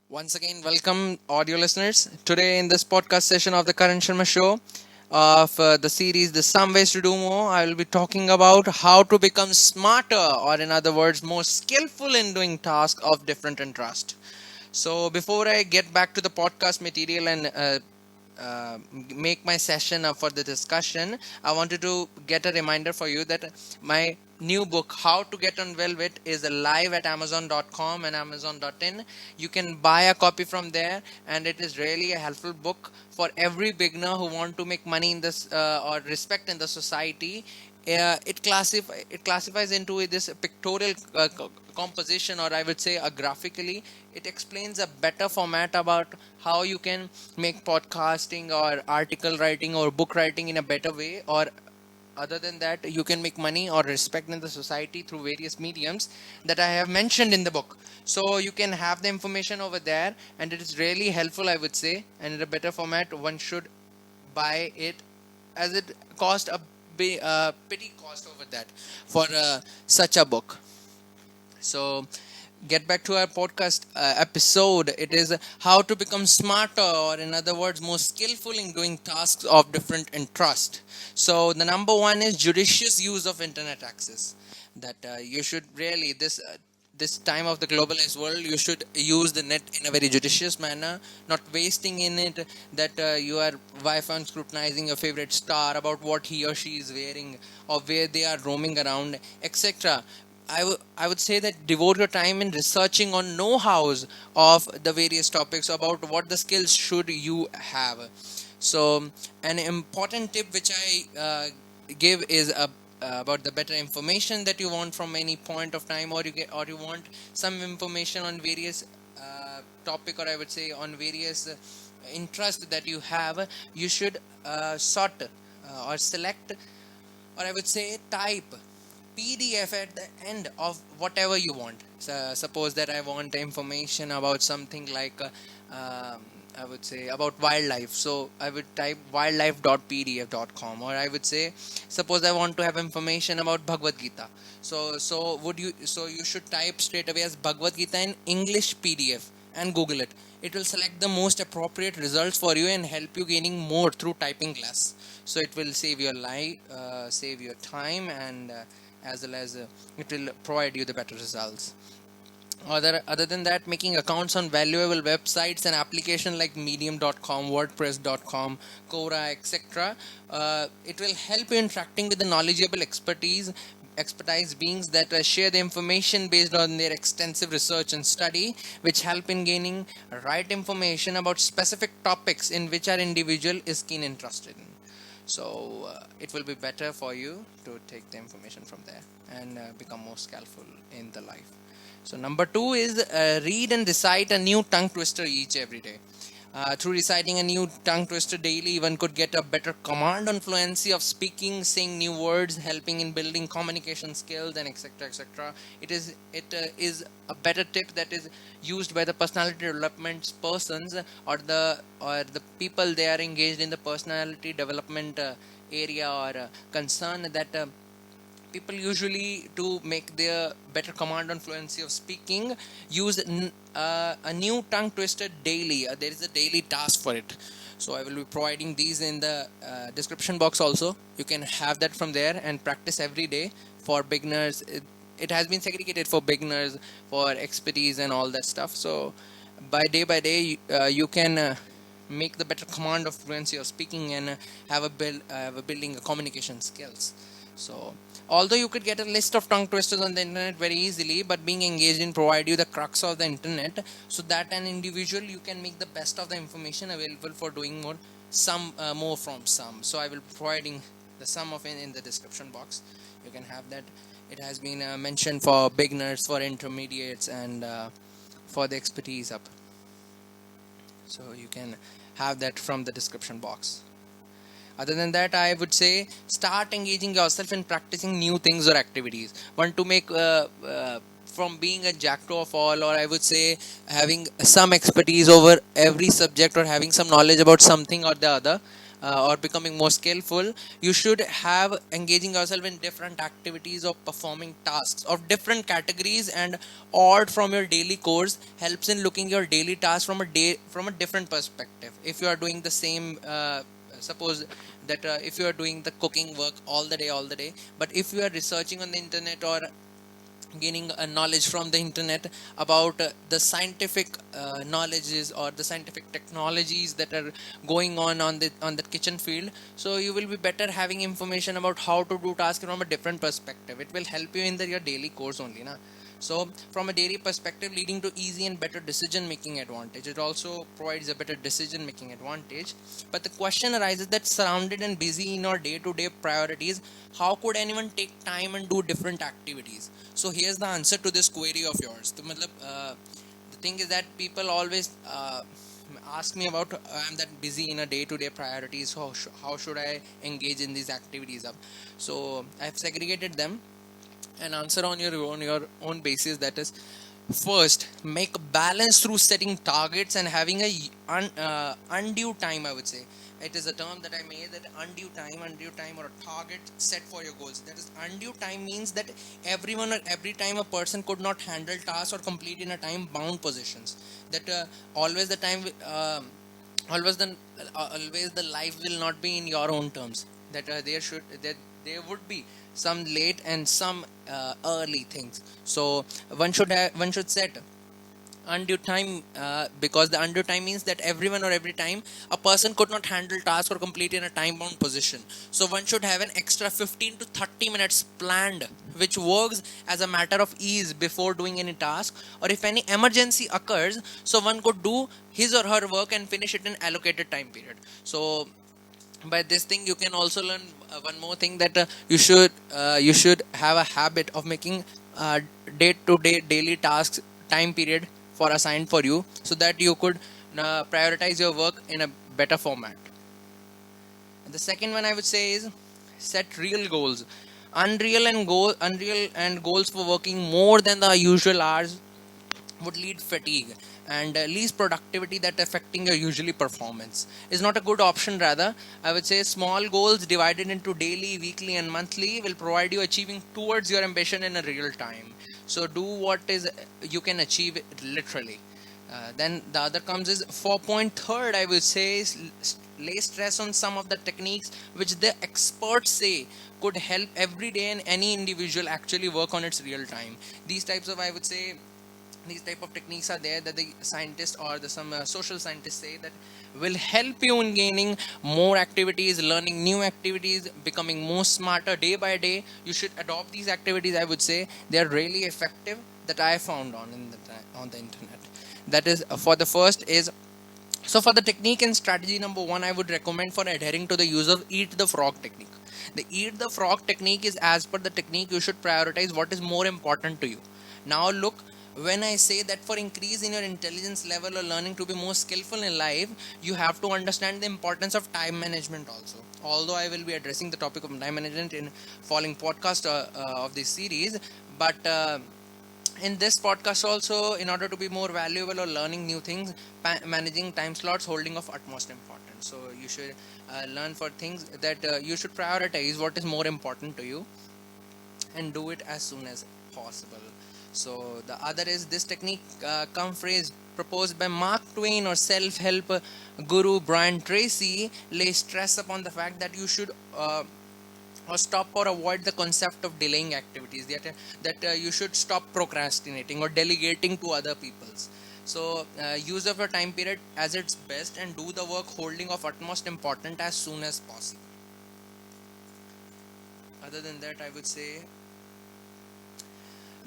Once again, welcome, audio listeners. Today, in this podcast session of the Karan Sharma Show of the series The Some Ways to Do More, I will be talking about how to become smarter, or in other words, more skillful in doing tasks of different interest. So, before I get back to the podcast material and make my session up for the discussion, I wanted to get a reminder for you that my new book, How to Get on Velvet, is live at Amazon.com and Amazon.in. You can buy a copy from there, and it is really a helpful book for every beginner who want to make money in this or respect in the society. It classifies into this pictorial composition, or I would say a graphically. It explains a better format about how you can make podcasting or article writing or book writing in a better way, or other than that you can make money or respect in the society through various mediums that I have mentioned in the book. So you can have the information over there, and it is really helpful, I would say, and in a better format one should buy it, as it cost a petty cost over that for such a book. So get back to our podcast episode. It is how to become smarter, or in other words, more skillful in doing tasks of different interest. So the number one is judicious use of internet access. That you should really this time of the globalized world, you should use the net in a very judicious manner, not wasting in it that you are wi-fi scrutinizing your favorite star about what he or she is wearing or where they are roaming around, etc. I would say that devote your time in researching on know-hows of the various topics about what the skills should you have. So an important tip which I give is about the better information that you want from any point of time, or you want some information on various topic, or I would say on various interest that you have. You should sort or select, or I would say type PDF at the end of whatever you want. So, suppose that I want information about something like I would say about wildlife. So I would type wildlife.pdf.com, or I would say, suppose I want to have information about Bhagavad Gita. So you should type straight away as Bhagavad Gita in English PDF and Google it. It will select the most appropriate results for you and help you gaining more through typing less. So it will save your life, save your time, and as well as it will provide you the better results. Other than that, making accounts on valuable websites and applications like medium.com, wordpress.com, Quora, etc. It will help you interacting with the knowledgeable expertise beings that share the information based on their extensive research and study, which help in gaining right information about specific topics in which our individual is keen interested in. So it will be better for you to take the information from there and become more skillful in the life. So number two is read and recite a new tongue twister each every day. Through reciting a new tongue twister daily, one could get a better command on fluency of speaking, saying new words, helping in building communication skills, and etc. etc. It is a better tip that is used by the personality development persons, or the people they are engaged in the personality development area or concern, that people usually, to make their better command on fluency of speaking, use a new tongue twister daily. There is a daily task for it. So I will be providing these in the description box also. You can have that from there and practice every day. For beginners, it has been segregated for beginners, for expertise and all that stuff. So by day you can make the better command of fluency of speaking, and have a building a communication skills. So although you could get a list of tongue twisters on the internet very easily, but being engaged in provide you the crux of the internet, so that an individual you can make the best of the information available for doing more from some. So I will be providing the sum of it in the description box. You can have that. It has been mentioned for beginners, for intermediates, and for the expertise up. So you can have that from the description box. Other than that, I would say start engaging yourself in practicing new things or activities. Want to make from being a jack of all, or I would say having some expertise over every subject, or having some knowledge about something or the other. or becoming more skillful, you should have engaging yourself in different activities of performing tasks of different categories, and odd from your daily course helps in looking your daily task from a different perspective. If you are doing the same suppose that if you are doing the cooking work all the day, but if you are researching on the internet or gaining a knowledge from the internet about the scientific knowledges or the scientific technologies that are going on the kitchen field, so you will be better having information about how to do tasks from a different perspective. It will help you in your daily course only na. So from a daily perspective, leading to easy and better decision making advantage. It also provides a better decision making advantage. But the question arises that surrounded and busy in our day to day priorities, how could anyone take time and do different activities? So here's the answer to this query of yours. The thing is that people always ask me about I'm that busy in a day-to-day priorities. How should I engage in these activities? So I've segregated them and answer on your own basis. That is, first, make balance through setting targets and having a undue time, I would say. It is a term that I made, that undue time or a target set for your goals. That is, undue time means that everyone or every time a person could not handle tasks or complete in a time bound positions. That always the time always the life will not be in your own terms. That there would be some late and some early things. So one should set undue time, because the undue time means that everyone or every time a person could not handle task or complete in a time bound position. So one should have an extra 15 to 30 minutes planned, which works as a matter of ease before doing any task, or if any emergency occurs, so one could do his or her work and finish it in allocated time period. So by this thing you can also learn one more thing, that you should have a habit of making day to day daily tasks time period for assigned for you, so that you could prioritize your work in a better format. And the second one I would say is set real goals. Unreal and goals for working more than the usual hours would lead fatigue and least productivity that affecting your usually performance is not a good option. Rather, I would say small goals divided into daily, weekly and monthly will provide you achieving towards your ambition in a real time. So do what is you can achieve it literally. Then the other comes is 4.3, I would say, is lay stress on some of the techniques which the experts say could help every day and any individual actually work on its real time. These type of techniques are there that the scientists or some social scientists say that will help you in gaining more activities, learning new activities, becoming more smarter day by day. You should adopt these activities. I would say they are really effective, that I found on the internet. That is, for the first is, so for the technique and strategy number one, I would recommend for adhering to the use of eat the frog technique. The eat the frog technique is, as per the technique, you should prioritize what is more important to you. Now look, when I say that for increase in your intelligence level or learning to be more skillful in life, you have to understand the importance of time management also. Although I will be addressing the topic of time management in following podcast of this series, but in this podcast also, in order to be more valuable or learning new things, managing time slots holding of utmost importance. So you should learn for things that you should prioritize what is more important to you and do it as soon as possible. So the other is this technique come phrase proposed by Mark Twain or self-help guru Brian Tracy, lay stress upon the fact that you should or stop or avoid the concept of delaying activities, that you should stop procrastinating or delegating to other people's. So use of your time period as its best and do the work holding of utmost importance as soon as possible. Other than that, I would say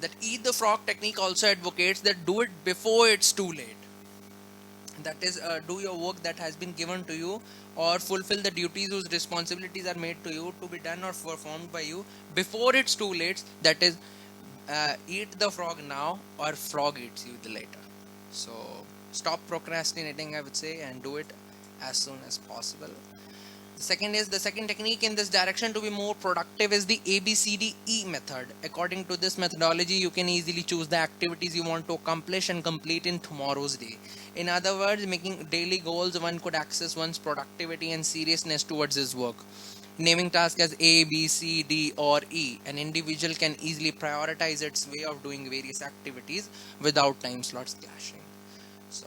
that eat the frog technique also advocates that do it before it's too late. That is, do your work that has been given to you, or fulfill the duties whose responsibilities are made to you to be done or performed by you before it's too late. That is, eat the frog now or frog eats you later. So stop procrastinating, I would say, and do it as soon as possible. The second technique in this direction to be more productive is the ABCDE method. According to this methodology, you can easily choose the activities you want to accomplish and complete in tomorrow's day. In other words, making daily goals, one could access one's productivity and seriousness towards his work. Naming tasks as A, B, C, D, or E, an individual can easily prioritize its way of doing various activities without time slots clashing. So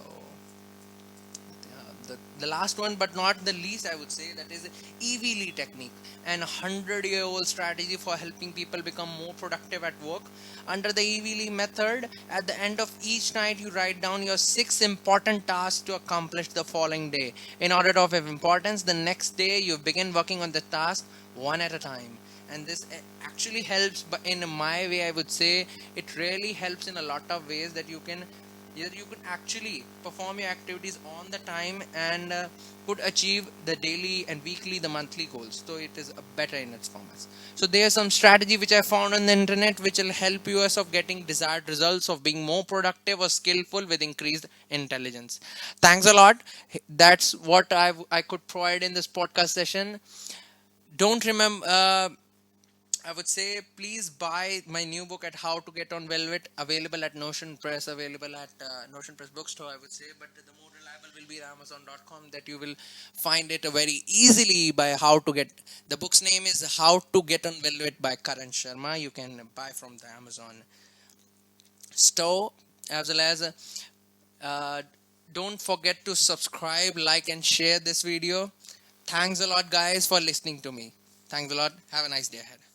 the last one, but not the least, I would say, that is EVLE technique, an 100-year-old strategy for helping people become more productive at work. Under the EVLE method, at the end of each night, you write down your 6 important tasks to accomplish the following day. In order of importance, the next day you begin working on the task one at a time. And this actually helps, but in my way, I would say it really helps in a lot of ways that you can actually perform your activities on the time and could achieve the daily and weekly, the monthly goals. So it is better in its formats. So there's some strategy which I found on the internet which will help you us of getting desired results, of being more productive or skillful with increased intelligence. Thanks a lot. That's what I could provide in this podcast session. Don't remember I would say please buy my new book at How to Get on Velvet, available at Notion Press, available at Notion Press Bookstore, I would say. But the more reliable will be Amazon.com, that you will find it very easily by how to get. The book's name is How to Get on Velvet by Karan Sharma. You can buy from the Amazon store, as well as uh, don't forget to subscribe, like, and share this video. Thanks a lot, guys, for listening to me. Thanks a lot. Have a nice day ahead.